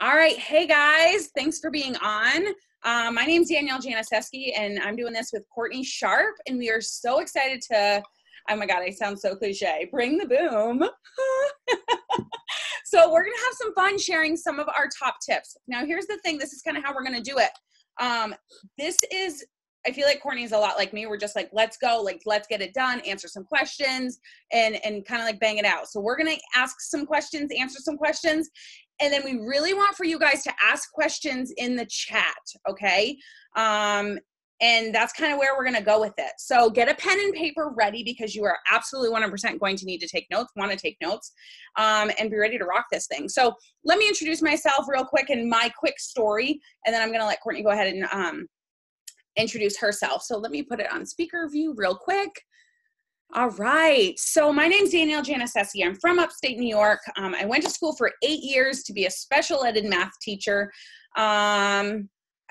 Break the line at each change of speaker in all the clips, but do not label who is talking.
All right. Hey guys, thanks for being on. My name's Danielle Janisewski and I'm doing this with Courtney Sharp, and we are so excited to, oh my God, I sound so cliche, bring the boom. So we're going to have some fun sharing some of our top tips. Now, here's the thing. This is kind of how we're going to do it. I feel like Courtney's a lot like me. We're just like, let's go, like, let's get it done, answer some questions and kind of like bang it out. So we're going to ask some questions, answer some questions. And then we really want for you guys to ask questions in the chat. Okay. And that's kind of where we're going to go with it. So get a pen and paper ready because you are absolutely 100% going to need to take notes, want to take notes, and be ready to rock this thing. So let me introduce myself real quick and my quick story. And then I'm going to let Courtney go ahead and, introduce herself. So let me put it on speaker view real quick. All right. So my name's Danielle Janisewski. I'm from upstate New York. I went to school for 8 years to be a special ed math teacher.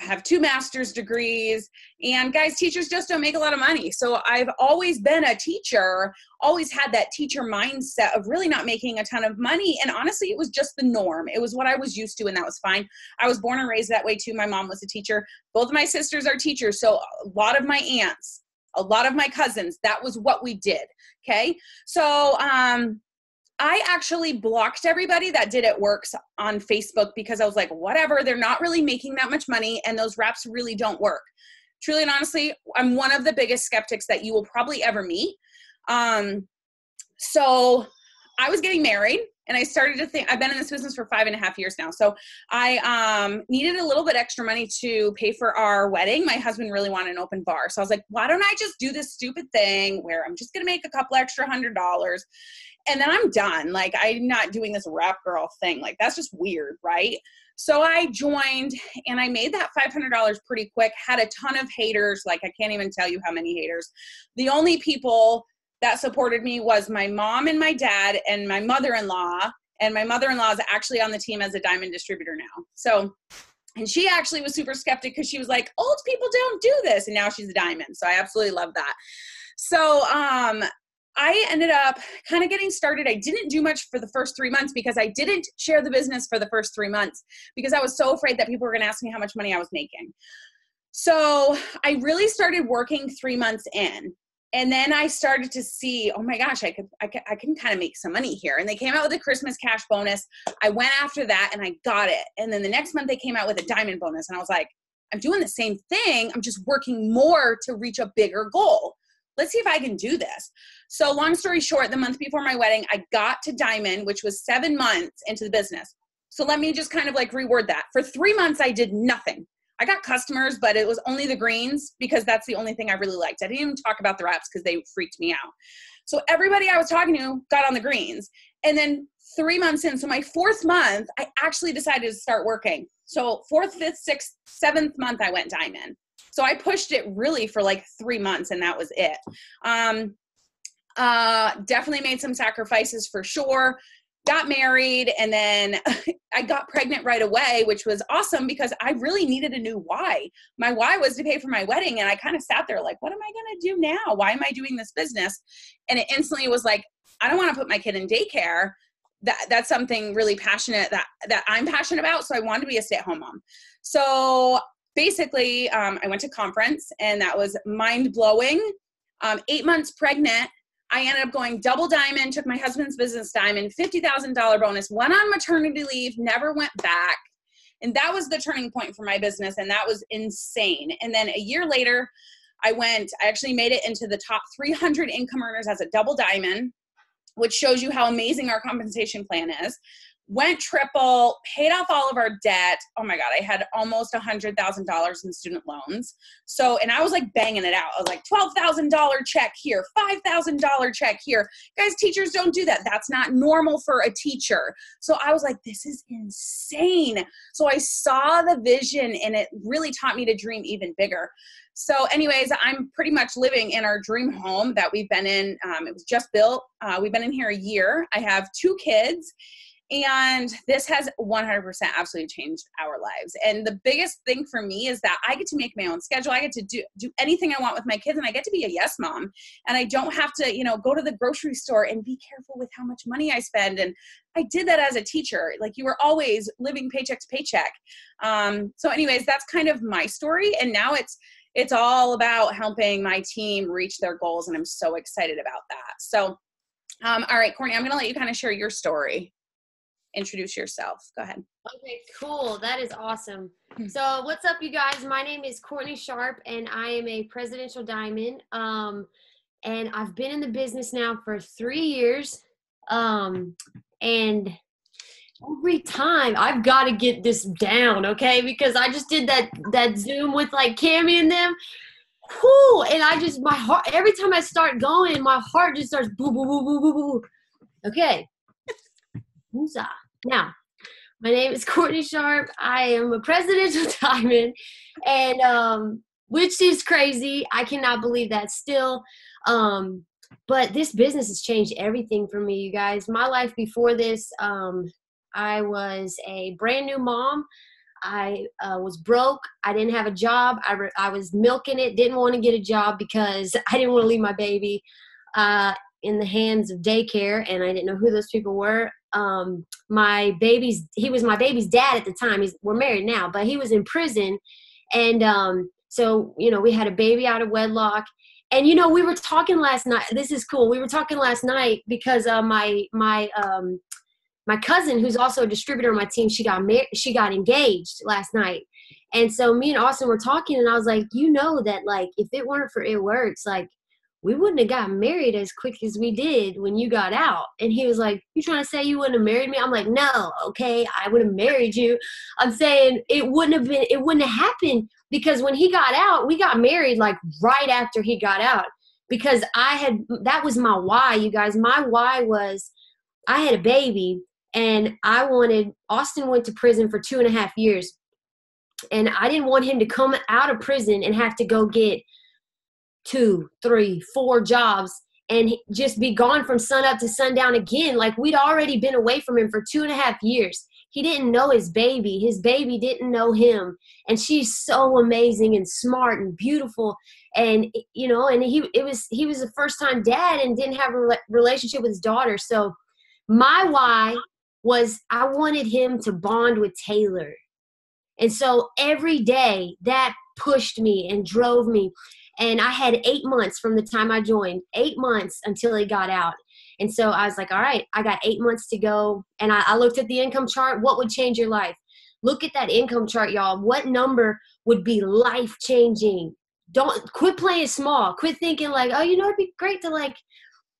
I have 2 master's degrees, and guys, teachers just don't make a lot of money. So I've always been a teacher, always had that teacher mindset of really not making a ton of money. And honestly, it was just the norm. It was what I was used to, and that was fine. I was born and raised that way too. My mom was a teacher. Both of my sisters are teachers. So a lot of my aunts, a lot of my cousins, that was what we did. Okay. So, I actually blocked everybody that did It Works on Facebook because I was like, whatever, they're not really making that much money and those reps really don't work. Truly and honestly, I'm one of the biggest skeptics that you will probably ever meet. So I was getting married and I started to think, I've been in this business for 5.5 years now. So I needed a little bit extra money to pay for our wedding. My husband really wanted an open bar. So I was like, why don't I just do this stupid thing where I'm just going to make a couple extra $100 and then I'm done. Like, I'm not doing this rap girl thing. Like, that's just weird, right? So I joined and I made that $500 pretty quick, had a ton of haters. Like, I can't even tell you how many haters. The only people that supported me was my mom and my dad and my mother-in-law. And my mother-in-law is actually on the team as a diamond distributor now. So, and she actually was super skeptic because she was like, old people don't do this. And now she's a diamond. So I absolutely love that. So, I ended up kind of getting started. I didn't do much for the first 3 months because I didn't share the business for the first 3 months because I was so afraid that people were going to ask me how much money I was making. So I really started working 3 months in. And then I started to see, oh my gosh, I can kind of make some money here. And they came out with a Christmas cash bonus. I went after that and I got it. And then the next month they came out with a diamond bonus. And I was like, I'm doing the same thing. I'm just working more to reach a bigger goal. Let's see if I can do this. So long story short, the month before my wedding, I got to diamond, which was 7 months into the business. So let me just kind of like reword that. For 3 months, I did nothing. I got customers, but it was only the greens because that's the only thing I really liked. I didn't even talk about the reps because they freaked me out. So everybody I was talking to got on the greens. And then 3 months in, so my 4th month, I actually decided to start working. So 4th, 5th, 6th, 7th month, I went diamond. So I pushed it really for like 3 months and that was it. Definitely made some sacrifices for sure. Got married and then I got pregnant right away, which was awesome because I really needed a new why. My why was to pay for my wedding. And I kind of sat there like, what am I going to do now? Why am I doing this business? And it instantly was like, I don't want to put my kid in daycare. That's something really passionate that I'm passionate about. So I wanted to be a stay-at-home mom. So basically, I went to conference and that was mind-blowing. 8 months pregnant, I ended up going double diamond, took my husband's business diamond, $50,000 bonus, went on maternity leave, never went back. And that was the turning point for my business. And that was insane. And then a year later, I actually made it into the top 300 income earners as a double diamond, which shows you how amazing our compensation plan is. Went triple, paid off all of our debt. Oh my God, I had almost $100,000 in student loans. So, and I was like banging it out. I was like $12,000 check here, $5,000 check here. Guys, teachers don't do that. That's not normal for a teacher. So I was like, this is insane. So I saw the vision and it really taught me to dream even bigger. So anyways, I'm pretty much living in our dream home that we've been in. It was just built. We've been in here a year. I have 2 kids. And this has 100% absolutely changed our lives. And the biggest thing for me is that I get to make my own schedule. I get to do anything I want with my kids, and I get to be a yes mom. And I don't have to, go to the grocery store and be careful with how much money I spend. And I did that as a teacher. Like, you were always living paycheck to paycheck. So anyways, that's kind of my story. And now it's all about helping my team reach their goals. And I'm so excited about that. So, all right, Courtney, I'm going to let you kind of share your story. Introduce yourself. Go ahead.
Okay, cool. That is awesome. So what's up, you guys? My name is Courtney Sharp, and I am a presidential diamond. And I've been in the business now for 3 years. And every time I've got to get this down, okay? Because I just did that Zoom with like Cammie and them. Whew, and my heart, every time I start going, my heart just starts boo, boo, boo, boo, boo, boo. Okay. Now, my name is Courtney Sharp. I am a presidential diamond, and which is crazy. I cannot believe that still. But this business has changed everything for me, you guys. My life before this, I was a brand new mom. I was broke. I didn't have a job. I was milking it. Didn't want to get a job because I didn't want to leave my baby in the hands of daycare, and I didn't know who those people were. He was my baby's dad at the time. We're married now, but he was in prison. And so, we had a baby out of wedlock. And, we were talking last night. This is cool. We were talking last night because my cousin, who's also a distributor on my team, she got engaged last night. And so me and Austin were talking, and I was like, that, like, if it weren't for It Works, like, we wouldn't have gotten married as quick as we did when you got out. And he was like, you trying to say you wouldn't have married me? I'm like, no, okay, I would have married you. I'm saying it wouldn't have happened because when he got out, we got married like right after he got out because that was my why, you guys. My why was I had a baby and Austin went to prison for 2.5 years. And I didn't want him to come out of prison and have to go get 2, 3, 4 jobs and just be gone from sun up to sundown again. Like, we'd already been away from him for 2.5 years. He didn't know his baby. His baby didn't know him. And she's so amazing and smart and beautiful. And, and he was a first time dad and didn't have a relationship with his daughter. So my why was I wanted him to bond with Taylor. And so every day that pushed me and drove me. And I had 8 months from the time I joined, 8 months until he got out. And so I was like, all right, I got 8 months to go. And I looked at the income chart. What would change your life? Look at that income chart, y'all. What number would be life-changing? Don't quit playing small. Quit thinking like, oh, it'd be great to like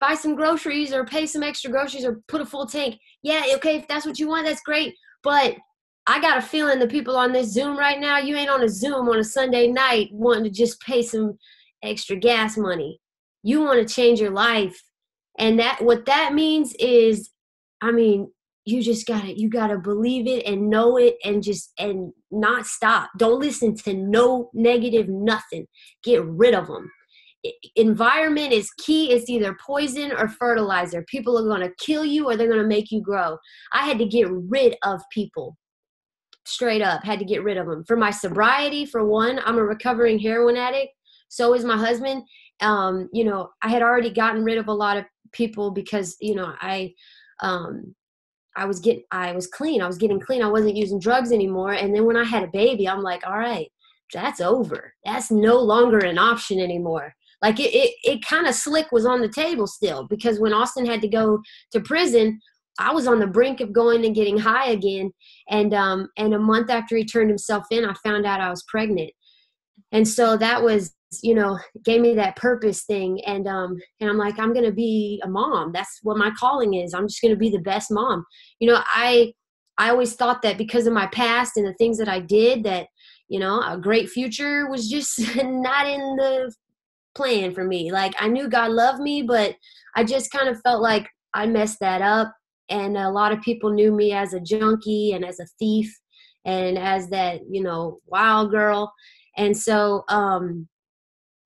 buy some groceries or pay some extra groceries or put a full tank. Yeah, okay, if that's what you want, that's great. But I got a feeling the people on this Zoom right now, you ain't on a Zoom on a Sunday night wanting to just pay some extra gas money. You want to change your life. And what that means is, you gotta believe it and know it and not stop. Don't listen to no negative nothing. Get rid of them. Environment is key. It's either poison or fertilizer. People are going to kill you or they're going to make you grow. I had to get rid of people. Straight up, had to get rid of them. For my sobriety, for one, I'm a recovering heroin addict. So is my husband. I had already gotten rid of a lot of people because, I was clean. I was getting clean. I wasn't using drugs anymore. And then when I had a baby, I'm like, all right, that's over. That's no longer an option anymore. Like it kind of slick was on the table still because when Austin had to go to prison, I was on the brink of going and getting high again. And a month after he turned himself in, I found out I was pregnant. And so that was, gave me that purpose thing. And I'm like, I'm going to be a mom. That's what my calling is. I'm just going to be the best mom. I always thought that because of my past and the things that I did that, a great future was just not in the plan for me. Like I knew God loved me, but I just kind of felt like I messed that up. And a lot of people knew me as a junkie and as a thief and as that, wild girl. And so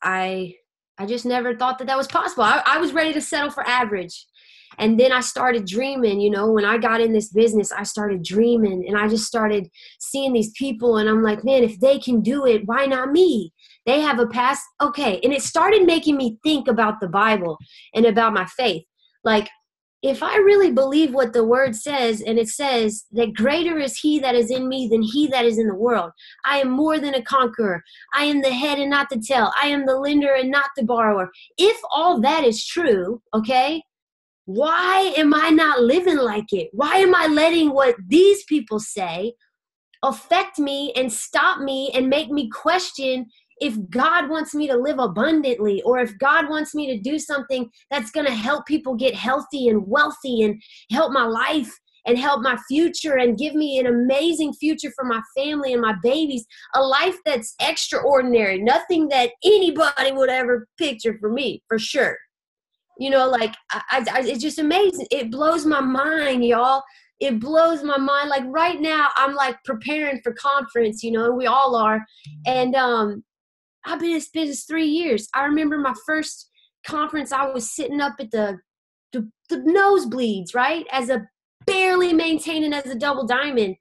I just never thought that was possible. I was ready to settle for average. And then I started dreaming, when I got in this business, I started dreaming, and I just started seeing these people, and I'm like, man, if they can do it, why not me? They have a past. Okay. And it started making me think about the Bible and about my faith. Like, if I really believe what the word says, and it says that greater is he that is in me than he that is in the world. I am more than a conqueror. I am the head and not the tail. I am the lender and not the borrower. If all that is true, okay, why am I not living like it? Why am I letting what these people say affect me and stop me and make me question if God wants me to live abundantly, or if God wants me to do something that's going to help people get healthy and wealthy and help my life and help my future and give me an amazing future for my family and my babies, a life that's extraordinary, nothing that anybody would ever picture for me, for sure. Like, it's just amazing. It blows my mind, y'all. It blows my mind. Like, right now, I'm like preparing for conference, we all are. And I've been in this business 3 years. I remember my first conference, I was sitting up at the nosebleeds, right? Barely maintaining as a double diamond.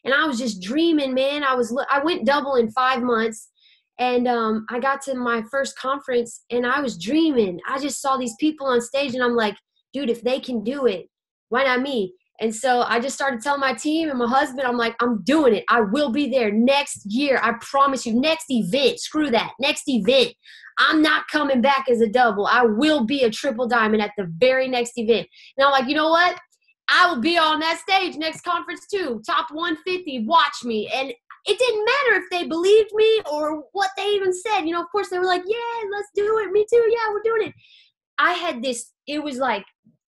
And I was just dreaming, man. I went double in 5 months. And I got to my first conference, and I was dreaming. I just saw these people on stage, and I'm like, dude, if they can do it, why not me? And so I just started telling my team and my husband, I'm like, I'm doing it. I will be there next year. I promise you. Next event. Screw that. Next event. I'm not coming back as a double. I will be a triple diamond at the very next event. And I'm like, you know what? I will be on that stage next conference too. Top 150. Watch me. And it didn't matter if they believed me or what they even said. Of course, they were like, yeah, let's do it. Me too. Yeah, we're doing it. I had this, it was like,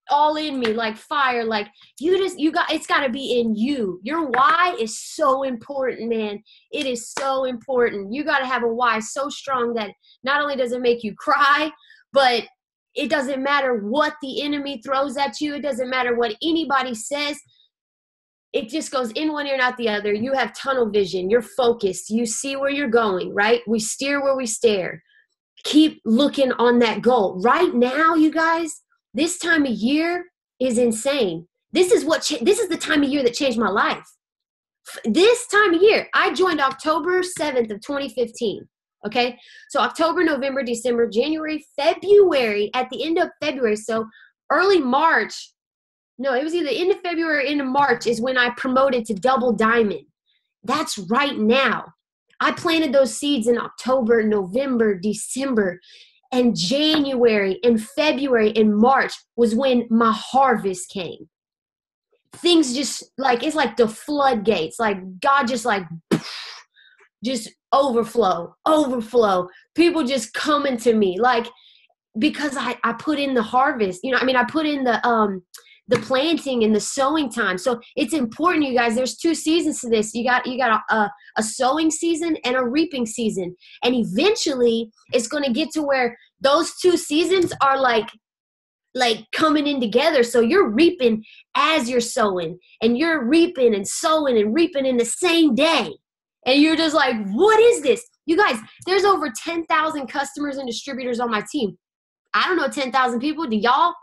all in me, like fire. Like, it's got to be in you. Your why is so important, man. It is so important. You got to have a why so strong that not only does it make you cry, but it doesn't matter what the enemy throws at you. It doesn't matter what anybody says. It just goes in one ear and out the other. You have tunnel vision. You're focused. You see where you're going, right? We steer where we stare. Keep looking on that goal. Right now, you guys, this time of year is insane. This is the time of year that changed my life. This time of year, I joined October 7th of 2015. Okay. So October, November, December, January, February, at the end of February. So early March. No, it was either end of February or end of March is when I promoted to double diamond. That's right now. I planted those seeds in October, November, December. And January and February and March was when my harvest came. Things just like, it's like the floodgates. Like, God just overflow. People just coming to me. Like, because I put in the harvest. I put in the planting and the sowing time. So it's important, you guys. There's 2 seasons to this. You got a sowing season and a reaping season. And eventually it's going to get to where those 2 seasons are like coming in together. So you're reaping as you're sowing, and you're reaping and sowing and reaping in the same day. And you're just like, what is this? You guys, there's over 10,000 customers and distributors on my team. I don't know 10,000 people. Do y'all?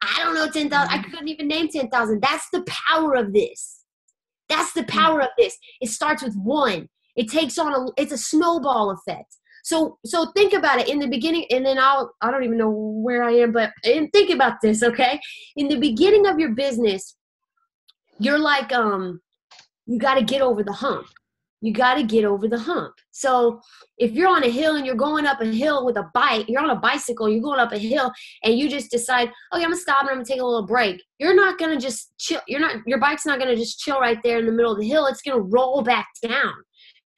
I don't know 10,000. I couldn't even name 10,000. That's the power of this. It starts with one. It takes on it's a snowball effect. So think about it in the beginning, and then I don't even know where I am, but think about this, okay? In the beginning of your business, you're like, you got to get over the hump. So if you're on a hill and you're going up a hill with a bike, you're on a bicycle, you're going up a hill, and you just decide, okay, I'm gonna stop and I'm gonna take a little break. You're not gonna just chill. Your bike's not gonna just chill right there in the middle of the hill. It's gonna roll back down.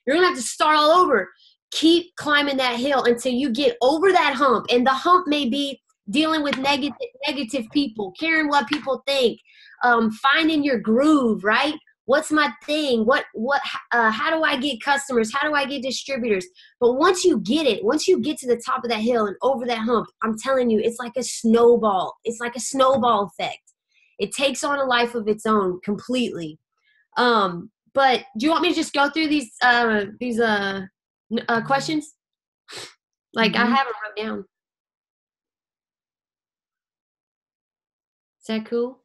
You're gonna have to start all over. Keep climbing that hill until you get over that hump. And the hump may be dealing with negative people, caring what people think, finding your groove, right? What's my thing? How do I get customers? How do I get distributors? But once you get to the top of that hill and over that hump, I'm telling you, it's like a snowball. It's like a snowball effect. It takes on a life of its own completely. But do you want me to just go through these questions? Like, I have them wrote down. that cool?